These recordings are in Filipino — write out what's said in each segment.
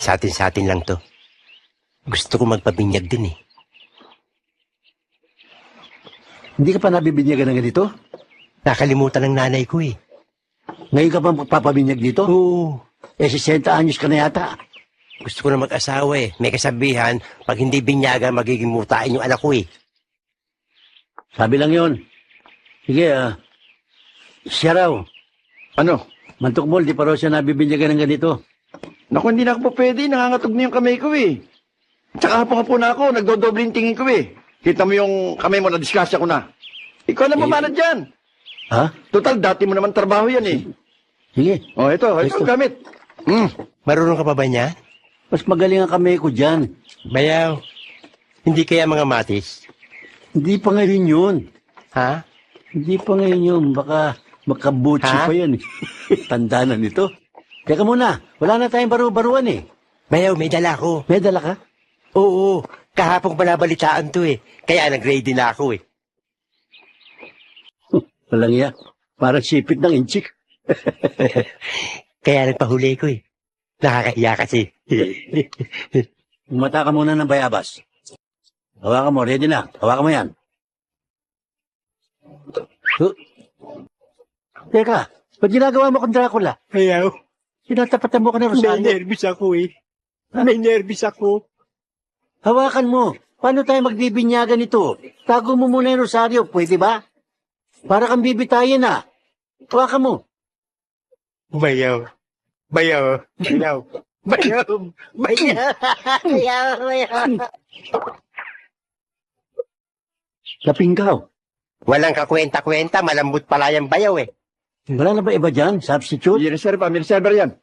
Sa atin lang to. Gusto ko magpabinyag din eh. Hindi ka pa nabibinyagan ng ganito? Nakalimutan ng nanay ko eh. Ngayon ka pa magpapabinyag dito? Oo. 60 anyos ka na yata. Gusto ko na mag-asawa eh. May kasabihan, pag hindi binyagan, magiging mutain yung anak ko eh. Sabi lang yon. Sige, siya raw. Ano? Mantukmol, di pa raw siya nabibinyagan ng ganito. Naku, hindi na ako po pwede. Nangangatog na yung kamay ko eh. Tsaka hapon na ako, nagdodoble yung tingin ko eh. Kita mo yung kamay mo, na-discuss ko na. Ikaw na mamanad dyan. Ha? Total, dati mo naman trabaho yan eh. Sige, Oh, ito ang gamit. Marunong ka pa ba niya? mas magaling ang kamay ko dyan. Bayaw, hindi kaya mga matis? Hindi pa ngayon yun. Ha? Hindi pa ngayon yun. Baka makabutsi Ha? pa yan. Tanda na nito. Teka muna, wala na tayong baru-baruan eh. Bayaw, may dala ko. May dala ka? Oo, kahapong balabalitaan to eh. Kaya nag-ready na ako eh. Walang iya. Parang sipit ng inchik. Kaya nagpahuli ko eh. Nakakahiya kasi. Umata ka muna ng bayabas. Hawakan mo, ready na. Hawakan mo yan. Teka, ba't ginagawa mo kung Dracula? Bayaw, Sinatapatan mo ka ng may Rosario. nervous ako eh. May nervous ako. Hawakan mo. Paano tayo magbibinyagan ito? Tago mo muna yung Rosario, pwede ba? Para kang bibitayin na. Hawakan mo. Bayaw. Bayaw. Bayaw. Bayaw. Bayaw. Bayaw. Bayaw. Lapinggaw. Walang kakwenta-kwenta, malambot pala yung bayaw eh. Wala na ba iba dyan? Substitute? May reserve yan.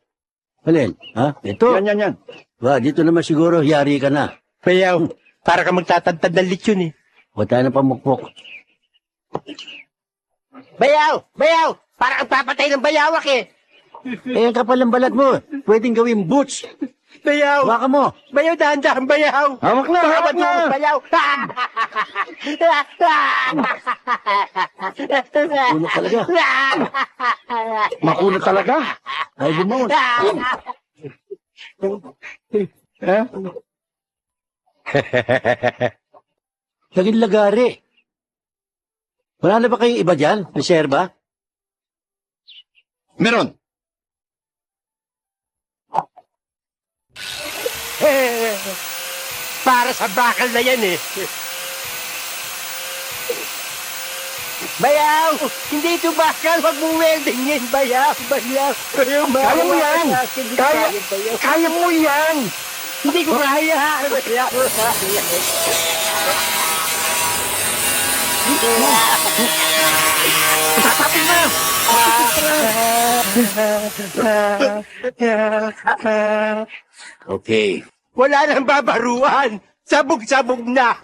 Alin? Ha? Ito? Yan. Ba, dito naman siguro, yari ka na. Bayaw, para ka magtatantad ng lechon eh. Huwag tayo ng pamukpok. Bayaw! Bayaw! Para kang papatay ng bayawak eh. Eh, ang kapal ng balat mo. Pwedeng gawing boots. Bayaw! Hawakan mo. Bayaw, dahan-dahan, bayaw! Hawak na, Baka hawak na! madungog, bayaw! Ulo talaga. Makunat talaga. Ay, bumangon. Eh? Laging lagari. Wala na ba kayong iba dyan? Reserva? Meron. Para sa bakal na yan eh. Bayaw! Hindi ito bakal! Huwag mong weldingin! Bayaw! Bayaw! Bayaw! Kaya mo yan! Kaya mo yan! Hindi ko kaya! Bayaw! Tatapin na! Okay. Wala nang babaruan! Sabog-sabog na!